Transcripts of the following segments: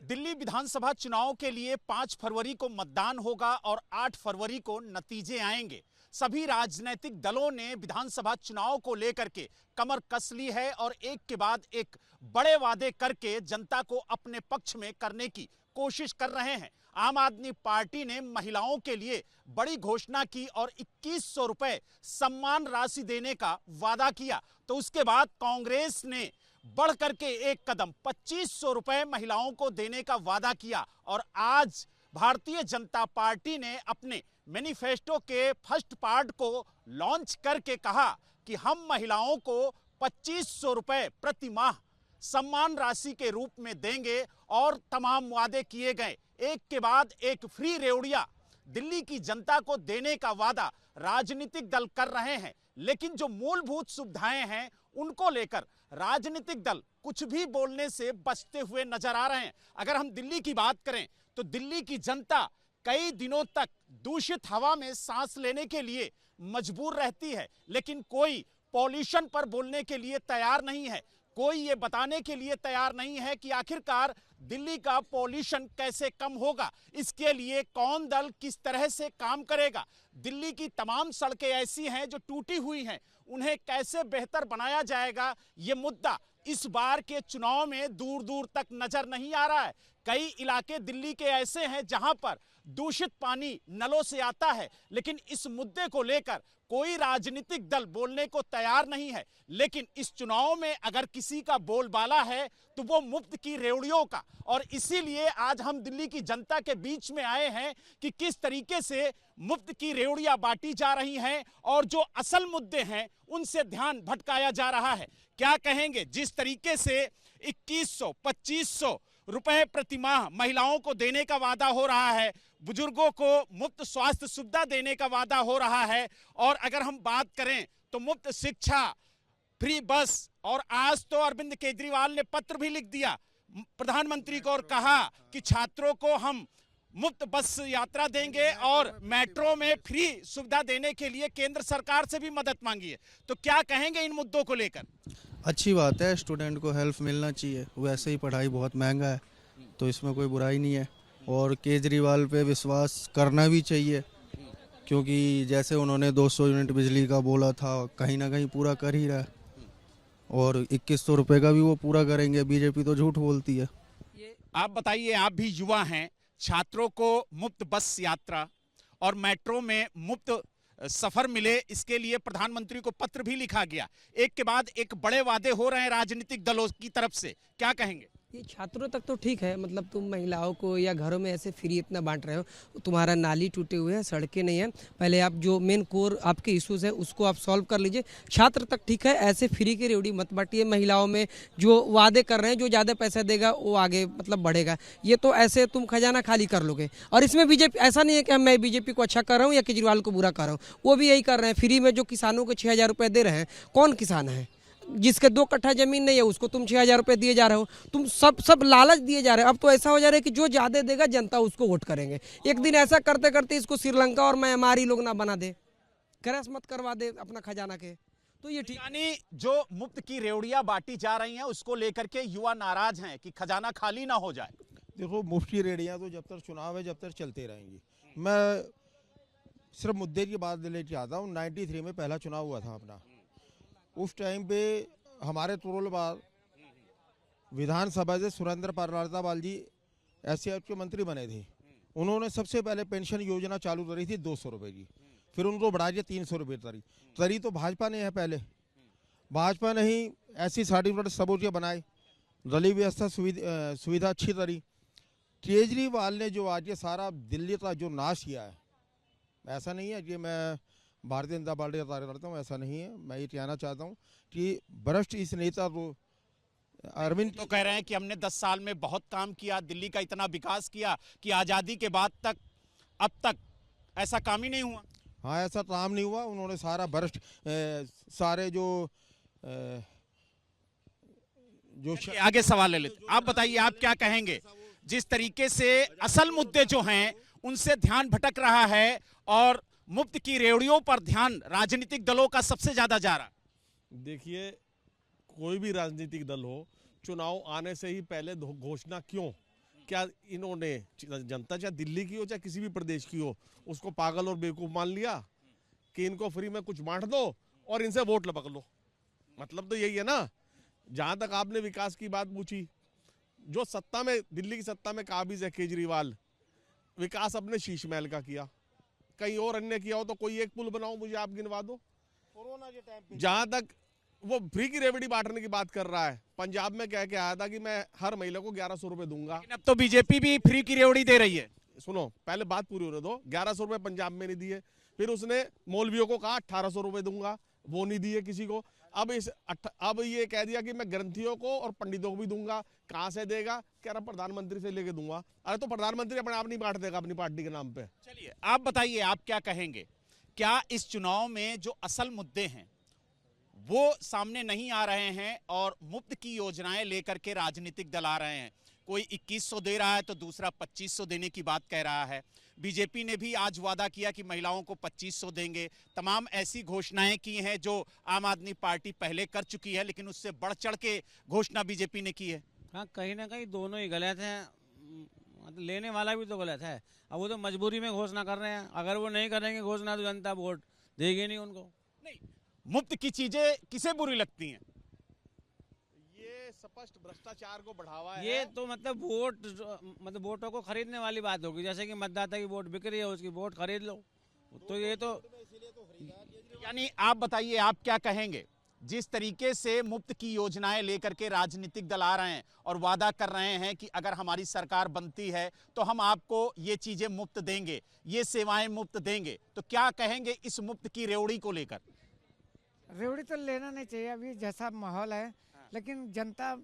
दिल्ली विधानसभा चुनाव के लिए 5 फरवरी को मतदान होगा और 8 फरवरी को नतीजे आएंगे। सभी राजनीतिक दलों ने विधानसभा चुनाव को लेकर के कमर कस ली है और एक के बाद एक बड़े वादे करके जनता को अपने पक्ष में करने की कोशिश कर रहे हैं। आम आदमी पार्टी ने महिलाओं के लिए बड़ी घोषणा की और 2100 रुपए सम्मान राशि देने का वादा किया, तो उसके बाद कांग्रेस ने बढ़ करके एक कदम 2500 रुपए महिलाओं को देने का वादा किया और आज भारतीय जनता पार्टी ने अपने मैनिफेस्टो के फर्स्ट पार्ट को लॉन्च करके कहा कि हम महिलाओं को 2500 रुपए प्रति माह सम्मान राशि के रूप में देंगे और तमाम वादे किए गए एक के बाद एक फ्री रेवड़िया दिल्ली की जनता को देने का वादा राजनीतिक दल कर रहे हैं। लेकिन जो मूलभूत सुविधाएं हैं उनको लेकर राजनीतिक दल कुछ भी बोलने से बचते हुए नजर आ रहे हैं। अगर हम दिल्ली की बात करें तो दिल्ली की जनता कई दिनों तक दूषित हवा में सांस लेने के लिए मजबूर रहती है, लेकिन कोई पॉल्यूशन पर बोलने के लिए तैयार नहीं है, कोई ये बताने के लिए तैयार नहीं है कि आखिरकार दिल्ली का पॉल्यूशन कैसे कम होगा, इसके लिए कौन दल किस तरह से काम करेगा। दिल्ली की तमाम सड़कें ऐसी हैं जो टूटी हुई हैं, उन्हें कैसे बेहतर बनाया जाएगा, ये मुद्दा इस बार के चुनाव में दूर दूर तक नजर नहीं आ रहा है। कई इलाके दिल्ली के ऐसे हैं जहां पर दूषित पानी नलों से आता है, लेकिन इस मुद्दे को लेकर कोई राजनीतिक दल बोलने को तैयार नहीं है। लेकिन इस चुनाव में अगर किसी का बोलबाला है तो वो मुफ्त की रेवड़ियों का, और इसीलिए आज हम दिल्ली की जनता के बीच में आए हैं कि किस तरीके से मुफ्त की रेवड़ियां बांटी जा रही हैं और जो असल मुद्दे हैं उनसे ध्यान भटकाया जा रहा है। क्या कहेंगे जिस तरीके से 2100 2500 रुपए प्रति माह महिलाओं को देने का वादा हो रहा है, बुजुर्गों को मुफ्त स्वास्थ्य सुविधा देने का वादा हो रहा है, और अगर हम बात करें तो मुफ्त शिक्षा, फ्री बस, और आज तो अरविंद केजरीवाल ने पत्र भी लिख दिया प्रधानमंत्री को और कहा कि छात्रों को हम मुफ्त बस यात्रा देंगे और मेट्रो में फ्री सुविधा देने के लिए केंद्र सरकार से भी मदद मांगी है। तो क्या कहेंगे इन मुद्दों को लेकर? अच्छी बात है, स्टूडेंट को हेल्प मिलना चाहिए, वैसे ही पढ़ाई बहुत महंगा है तो इसमें कोई बुराई नहीं है, और केजरीवाल पे विश्वास करना भी चाहिए क्योंकि जैसे उन्होंने 200 यूनिट बिजली का बोला था कहीं ना कहीं पूरा कर ही रहा है, और 2100 रुपये का भी वो पूरा करेंगे। बीजेपी तो झूठ बोलती है। आप बताइए, आप भी युवा हैं, छात्रों को मुफ्त बस यात्रा और मेट्रो में मुफ्त सफर मिले, इसके लिए प्रधानमंत्री को पत्र भी लिखा गया, एक के बाद एक बड़े वादे हो रहे हैं राजनीतिक दलों की तरफ से, क्या कहेंगे? ये छात्रों तक तो ठीक है, मतलब तुम महिलाओं को या घरों में ऐसे फ्री इतना बांट रहे हो, तुम्हारा नाली टूटे हुए हैं, सड़कें नहीं हैं, पहले आप जो मेन कोर आपके इश्यूज हैं उसको आप सॉल्व कर लीजिए। छात्र तक ठीक है, ऐसे फ्री की रेवड़ी मत बांटिए। महिलाओं में जो वादे कर रहे हैं, जो ज़्यादा पैसा देगा वो आगे मतलब बढ़ेगा, ये तो ऐसे तुम खजाना खाली कर लोगे। और इसमें बीजेपी ऐसा नहीं है कि मैं बीजेपी को अच्छा कर रहा हूँ या केजरीवाल को बुरा कर रहा हूँ, वो भी यही कर रहे हैं। फ्री में जो किसानों को 6000 रुपये दे रहे हैं, कौन किसान है जिसके 2 कट्ठा जमीन नहीं है उसको तुम 6000 रुपये दिए जा रहे हो, तुम सब लालच दिए जा रहे हो। अब तो ऐसा हो जा रहा है कि जो ज्यादा देगा जनता उसको वोट करेंगे। एक दिन ऐसा करते करते इसको श्रीलंका और म्यांमार लोग ना बना दे, क्रैश मत करवा दे अपना खजाना के, तो ये ठीक। यानी जो मुफ्त की रेवड़ियां बांटी जा रही हैं उसको लेकर के युवा नाराज हैं कि खजाना खाली ना हो जाए। देखो, मुफ्त की रेवड़ियां तो जब तक चुनाव है जब तक चलते रहेंगी। मैं सिर्फ मुद्दे की बात ले चाहता हूँ। 93 में पहला चुनाव हुआ था अपना, उस टाइम पे हमारे तुरुलबाग विधानसभा से सुरेंद्र पारलारतावाल जी एससीएफ के मंत्री बने थे। उन्होंने सबसे पहले पेंशन योजना चालू करी थी 200 रुपये की, फिर उनको बढ़ा दिया 300 रुपये तरी तो भाजपा ने है। पहले भाजपा ने ही ऐसी सर्टिफिकेट सबूत बनाए, गली व्यवस्था सुविधा अच्छी तरी। केजरीवाल ने जो आज ये सारा दिल्ली का जो नाश किया है, ऐसा नहीं है कि मैं भारतीय जनता पार्टी का कार्य करता हूँ, ऐसा नहीं है। मैं ये कहना चाहता हूँ कि भ्रष्ट इस नेता को अरविंद तो कह रहे हैं कि हमने 10 साल में बहुत काम किया, दिल्ली का इतना विकास किया कि आज़ादी के बाद तक अब तक ऐसा काम ही नहीं हुआ। हाँ, ऐसा काम नहीं हुआ। उन्होंने सारा भ्रष्ट सारे जो आगे सवाल ले लेते। आप बताइए, आप क्या कहेंगे जिस तरीके से असल मुद्दे जो हैं उनसे ध्यान भटक रहा है और मुफ्त की रेवड़ियों पर ध्यान राजनीतिक दलों का सबसे ज्यादा जा रहा? देखिए, कोई भी राजनीतिक दल हो, चुनाव आने से ही पहले घोषणा क्यों क्या इन्होंने जनता चाहे दिल्ली की हो चाहे किसी भी प्रदेश की हो उसको पागल और बेवकूफ़ मान लिया कि इनको फ्री में कुछ बांट दो और इनसे वोट लपक लो? मतलब तो यही है ना। जहां तक आपने विकास की बात पूछी, जो सत्ता में दिल्ली की सत्ता में काबिज है केजरीवाल, विकास अपने शीश महल का किया, कहीं और अन्य किया हो तो कोई एक पुल बनाओ, मुझे आप गिनवा दो। कोरोना के टाइम पे जहां तक वो फ्री की रेवड़ी बांटने की बात कर रहा है, पंजाब में कह के आया था कि मैं हर महिला को 1100 रुपए दूंगा। लेकिन अब तो बीजेपी भी फ्री की रेवड़ी दे रही है। सुनो, पहले बात पूरी होने दो। 1100 रुपए पंजाब में नहीं दिए, फिर उसने मौलवियों को कहा 1800 रुपए दूंगा, वो नहीं दिए किसी को। अब ये कह दिया कि मैं ग्रंथियों को और पंडितों को भी दूंगा। कहां से देगा? कह रहा प्रधानमंत्री से लेके दूंगा। अरे तो प्रधानमंत्री अपने आप नहीं बांट देगा अपनी पार्टी के नाम पे। चलिए आप बताइए, आप क्या कहेंगे? क्या इस चुनाव में जो असल मुद्दे हैं वो सामने नहीं आ रहे हैं और मुफ्त की योजनाएं लेकर के राजनीतिक दल आ रहे हैं? कोई 2100 दे रहा है तो दूसरा 2500 देने की बात कह रहा है। बीजेपी ने भी आज वादा किया कि महिलाओं को 2500 देंगे। तमाम ऐसी घोषणाएं की हैं जो आम आदमी पार्टी पहले कर चुकी है, लेकिन उससे बढ़ चढ़ के घोषणा बीजेपी ने की है। हाँ, कहीं ना कहीं दोनों ही गलत हैं। मतलब लेने वाला भी तो गलत है। अब वो तो मजबूरी में घोषणा कर रहे हैं। अगर वो नहीं करेंगे घोषणा तो जनता वोट देगी नहीं उनको। नहीं, मुफ्त की चीजें किसे बुरी लगती हैं? ये स्पष्ट भ्रष्टाचार को बढ़ावा है। ये तो मतलब वोटों को खरीदने वाली बात होगी। जैसे कि मतदाता की वोट बिक रही है, उसकी वोट खरीद लो। तो ये तो यानी आप बताइए, आप क्या कहेंगे? जिस तरीके से मुफ्त की योजनाएं लेकर के राजनीतिक दल आ रहे हैं और वादा कर रहे हैं कि अगर हमारी सरकार बनती है तो हम आपको ये चीजें मुफ्त देंगे, ये सेवाएं मुफ्त देंगे, तो क्या कहेंगे इस मुफ्त की रेवड़ी को लेकर? रेवड़ी तो लेना नहीं चाहिए अभी जैसा माहौल है, लेकिन जनता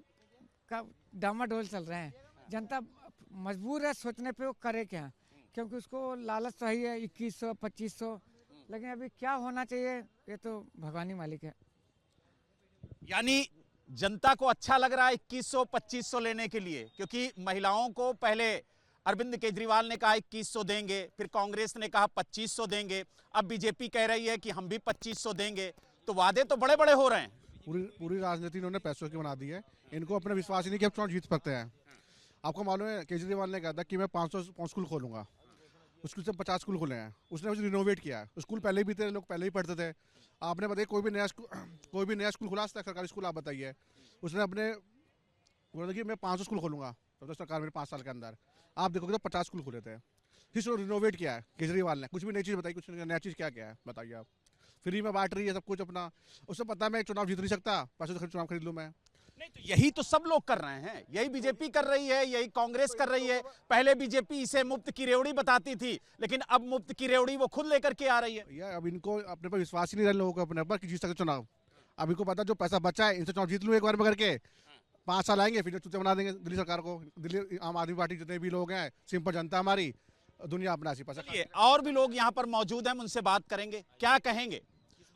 का डामाडोल चल रहे हैं। जनता मजबूर है सोचने पे वो करे क्या, क्योंकि उसको लालच तो है 2100 2500, लेकिन अभी क्या होना चाहिए ये तो भगवानी मालिक है। यानी जनता को अच्छा लग रहा है 2100 2500 लेने के लिए, क्योंकि महिलाओं को पहले अरविंद केजरीवाल ने कहा 2100 देंगे, फिर कांग्रेस ने कहा 2500 देंगे, अब बीजेपी कह रही है कि हम भी 2500 देंगे। तो वादे तो बड़े बड़े हो रहे हैं। पूरी राजनीति इन्होंने पैसों की बना दी है। इनको अपना विश्वास ही नहीं कि अब चुनाव जीत सकते हैं। आपको मालूम है केजरीवाल ने कहा था कि मैं 500 स्कूल खोलूंगा, उसके से 50 स्कूल खोले हैं। उसने उसे रिनोवेट किया है। स्कूल पहले भी थे, लोग पहले ही पढ़ते थे। आपने बताइए कोई भी नया स्कूल खुला था सरकारी स्कूल? आप बताइए। उसने अपने बोला कि मैं 500 स्कूल खोलूंगा तब तो सरकार मेरे 5 साल के अंदर। आप देखोगे तो 50 स्कूल खुले थे। फिर रिनोवेट किया है केजरीवाल ने। कुछ भी नई चीज़ बताइए, कुछ नया चीज़ क्या क्या है बताइए आप? फ्री में बांट रही है सब कुछ अपना। उससे पता मैं चुनाव जीत नहीं सकता, पैसे तो चुनाव खरीद लूँ मैं। नहीं, तो यही तो सब लोग कर रहे हैं। यही बीजेपी कर रही है, यही कांग्रेस कर रही है। पहले बीजेपी इसे मुफ्त की रेवड़ी बताती थी, लेकिन अब मुफ्त की रेवड़ी वो खुद लेकर के आ रही है। भैया अब इनको अपने पर विश्वास ही नहीं रहा लोगों को अपने पर कि जीत सकते चुनाव। अब इनको पता जो पैसा बचा है इनसे चुनाव जीत लूँ एक बार में करके, 5 साल आएंगे फिर चुनाव बना देंगे दिल्ली सरकार को। दिल्ली आम आदमी पार्टी जितने भी लोग हैं, सिंपल जनता हमारी, दुनिया अपना सी पैसा। और भी लोग यहाँ पर मौजूद हैं, उनसे बात करेंगे। क्या कहेंगे?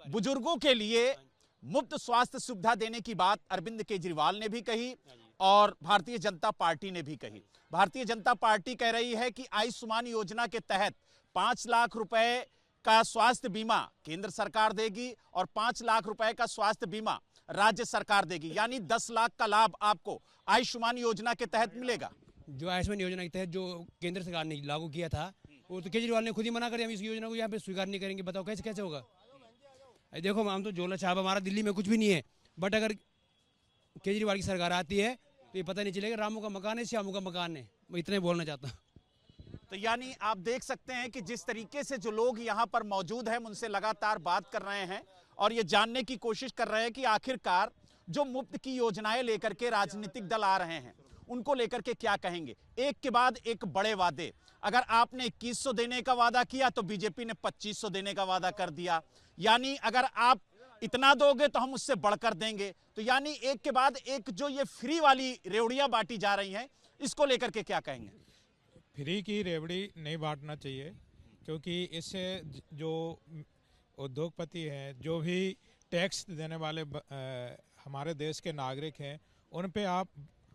बुजुर्गों के लिए मुफ्त स्वास्थ्य सुविधा देने की बात अरविंद केजरीवाल ने भी कही और भारतीय जनता पार्टी ने भी कही। भारतीय जनता पार्टी कह रही है कि आयुष्मान योजना के तहत 5 लाख रुपए का स्वास्थ्य बीमा केंद्र सरकार देगी और 5 लाख रुपए का स्वास्थ्य बीमा राज्य सरकार देगी, यानी 10 लाख का लाभ आपको आयुष्मान योजना के तहत मिलेगा। जो आयुष्मान योजना के तहत जो केंद्र सरकार ने लागू किया था, वो तो केजरीवाल ने खुद ही मना कर, हम इस योजना को यहाँ पे स्वीकार नहीं करेंगे। बताओ कैसे कैसे होगा? देखो हम तो झोला छाप, हमारा दिल्ली में कुछ भी नहीं है, बट अगर केजरीवाल की सरकार आती है तो ये पता नहीं चलेगा रामू का मकान है श्यामू का मकान है। मैं इतने बोलना चाहता हूँ। तो यानी आप देख सकते हैं कि जिस तरीके से जो लोग यहाँ पर मौजूद हैं उनसे लगातार बात कर रहे हैं और ये जानने की कोशिश कर रहे हैं कि आखिरकार जो मुफ्त की योजनाएं लेकर के राजनीतिक दल आ रहे हैं उनको लेकर के क्या कहेंगे। एक के बाद एक बड़े वादे। अगर आपने 2100 देने का वादा किया तो बीजेपी ने 2500 देने का वादा कर दिया, यानी अगर आप इतना दोगे तो हम उससे बढ़कर देंगे। तो यानी एक के बाद एक जो ये फ्री वाली रेवड़ियां बांटी जा रही हैं, इसको लेकर के क्या कहेंगे? फ्री की रेवड़ी नहीं बांटना चाहिए, क्योंकि इससे जो उद्योगपति हैं, जो भी टैक्स देने वाले हमारे देश के नागरिक हैं, उन पे आप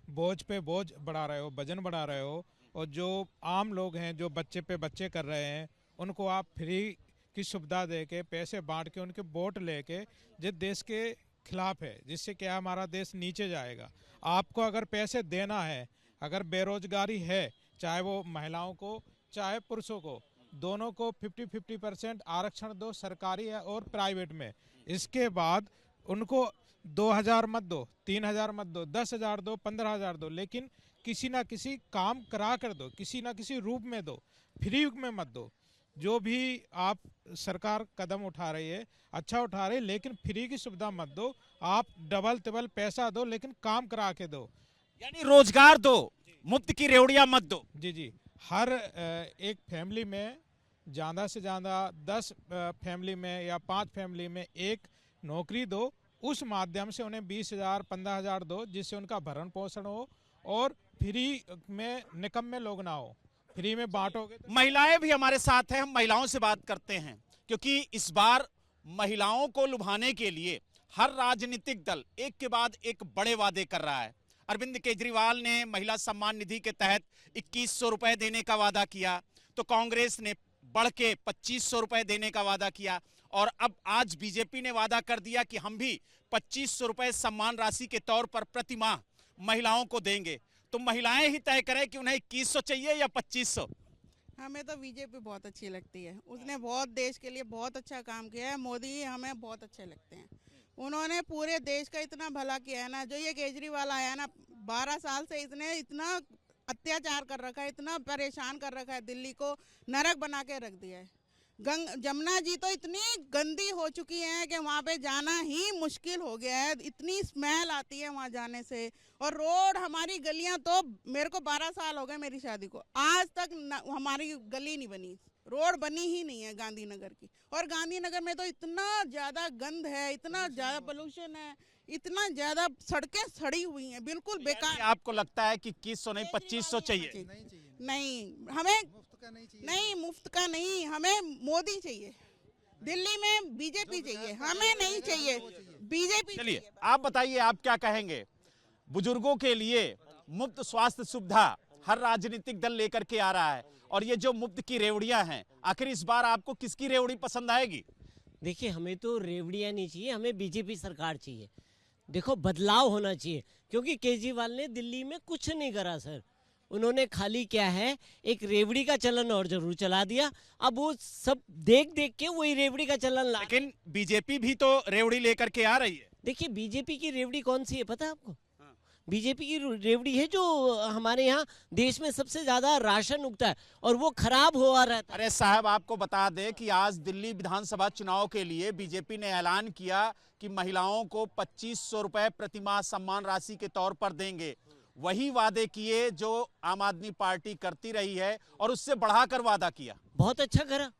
बोझ पे बोझ बढ़ा रहे हो, वजन बढ़ा रहे हो। और जो आम लोग हैं, जो बच्चे पे बच्चे कर रहे हैं, उनको आप फ्री की सुविधा दे के, पैसे बांट के, उनके वोट लेके जिस देश के खिलाफ है, जिससे क्या हमारा देश नीचे जाएगा। आपको अगर पैसे देना है, अगर बेरोजगारी है, चाहे वो महिलाओं को चाहे पुरुषों को, दोनों को 50-50% आरक्षण दो, सरकारी है और प्राइवेट में। इसके बाद उनको 2000 मत दो, 3000 मत दो, 10,000 दो, 15,000 दो, लेकिन किसी ना किसी काम करा कर दो, किसी ना किसी रूप में दो, फ्री में मत दो। जो भी आप सरकार कदम उठा रही है अच्छा उठा रही है, लेकिन फ्री की सुविधा मत दो। आप डबल टिबल पैसा दो, लेकिन काम करा के दो। यानी रोजगार दो, मुफ्त की रेवड़ियां मत दो। जी, हर एक फैमिली में ज़्यादा से ज़्यादा 10 फैमिली में या 5 फैमिली में एक नौकरी दो। उस माध्यम से उन्हें 20,000 15,000 दो, जिससे उनका भरण पोषण हो और फ्री में निकम्मे लोग ना हो। फ्री में बांटोगे तो। महिलाएं भी हमारे साथ हैं, हम महिलाओं से बात करते हैं, क्योंकि इस बार महिलाओं को लुभाने के लिए हर राजनीतिक दल एक के बाद एक बड़े वादे कर रहा है। अरविंद केजरीवाल ने महिला सम्मान निधि के तहत 2100 रुपए देने का वादा किया, तो कांग्रेस ने बढ़ के 2500 रुपए देने का वादा किया, और अब आज बीजेपी ने वादा कर दिया कि हम भी 2500 रुपए सम्मान राशि के तौर पर प्रति माह महिलाओं को देंगे। तो महिलाएं ही तय करें कि उन्हें 2100 चाहिए या 2500। हमें तो बीजेपी बहुत अच्छी लगती है, उसने बहुत देश के लिए बहुत अच्छा काम किया है। मोदी हमें बहुत अच्छे लगते हैं, उन्होंने पूरे देश का इतना भला किया है ना। जो ये केजरीवाल आया ना, 12 साल से इसने इतना अत्याचार कर रखा है, इतना परेशान कर रखा है, दिल्ली को नरक बना के रख दिया है। जमुना जी तो इतनी गंदी हो चुकी है कि वहाँ पे जाना ही मुश्किल हो गया है, इतनी स्मेल आती है वहाँ जाने से। और रोड, हमारी गलियाँ तो, मेरे को 12 साल हो गए मेरी शादी को, आज तक हमारी गली नहीं बनी, रोड बनी ही नहीं है गांधीनगर की। और गांधीनगर में तो इतना ज़्यादा गंद है, इतना ज़्यादा पोल्यूशन है, इतना ज़्यादा सड़कें सड़ी हुई हैं, बिल्कुल बेकार। आपको लगता है कि 2100 नहीं 2500 चाहिए? नहीं, हमें नहीं, मुफ्त का नहीं, हमें मोदी चाहिए। दिल्ली में बीजेपी चाहिए, हमें नहीं चाहिए बीजेपी। चलिए आप बताइए, आप क्या कहेंगे? बुजुर्गों के लिए मुफ्त स्वास्थ्य सुविधा हर राजनीतिक दल लेकर के आ रहा है, और ये जो मुफ्त की रेवड़ियां हैं, आखिर इस बार आपको किसकी रेवड़ी पसंद आएगी? देखिए, हमें तो रेवड़ियां नहीं चाहिए, हमें बीजेपी सरकार चाहिए। देखो, बदलाव होना चाहिए, क्योंकि केजरीवाल ने दिल्ली में कुछ नहीं करा सर। उन्होंने खाली क्या है, एक रेवड़ी का चलन और जरूर चला दिया। अब वो सब देख देख के वही रेवड़ी का चलन ला। लेकिन बीजेपी भी तो रेवड़ी लेकर के आ रही है। देखिए, बीजेपी की रेवड़ी कौन सी है पता है आपको? बीजेपी की रेवड़ी है जो हमारे यहाँ देश में सबसे ज्यादा राशन उगता है, और वो खराब हुआ रहता है। अरे साहब, आपको बता दें कि आज दिल्ली विधानसभा चुनाव के लिए बीजेपी ने ऐलान किया कि महिलाओं को 2500 रुपए प्रतिमाह सम्मान राशि के तौर पर देंगे। वही वादे किए जो आम आदमी पार्टी करती रही है, और उससे बढ़ाकर वादा किया। बहुत अच्छा करा,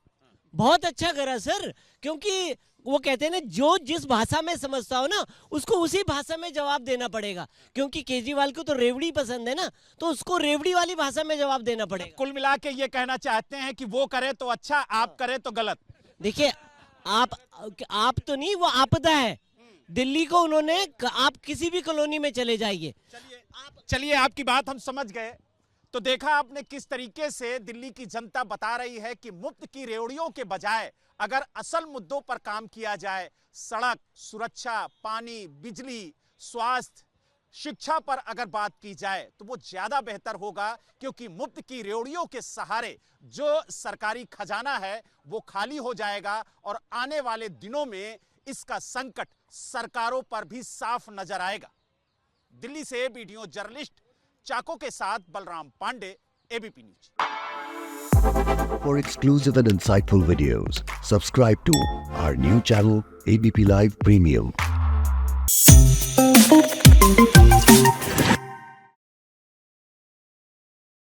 बहुत अच्छा करा सर, क्योंकि वो कहते हैं ना, जो जिस भाषा में समझता हो ना, उसको उसी भाषा में जवाब देना पड़ेगा। क्योंकि केजरीवाल को तो रेवड़ी पसंद है ना, तो उसको रेवड़ी वाली भाषा में जवाब देना पड़ेगा। कुल मिला के ये कहना चाहते हैं कि वो करे तो अच्छा, आप करे तो गलत। देखिए, आप तो नहीं, वो आपदा है। दिल्ली को उन्होंने, आप किसी भी कॉलोनी में चले जाइए। चलिए आपकी बात हम समझ गए। तो देखा आपने किस तरीके से दिल्ली की जनता बता रही है कि मुफ्त की रेवड़ियों के बजाय अगर असल मुद्दों पर काम किया जाए, सड़क सुरक्षा, पानी, बिजली, स्वास्थ्य, शिक्षा पर अगर बात की जाए, तो वो ज्यादा बेहतर होगा। क्योंकि मुफ्त की रेवड़ियों के सहारे जो सरकारी खजाना है वो खाली हो जाएगा, और आने वाले दिनों में इसका संकट सरकारों पर भी साफ नजर आएगा। दिल्ली से वीडियो जर्नलिस्ट चाको के साथ Balram Pandey, ABP News. For exclusive and insightful videos, subscribe to our new channel ABP Live Premium.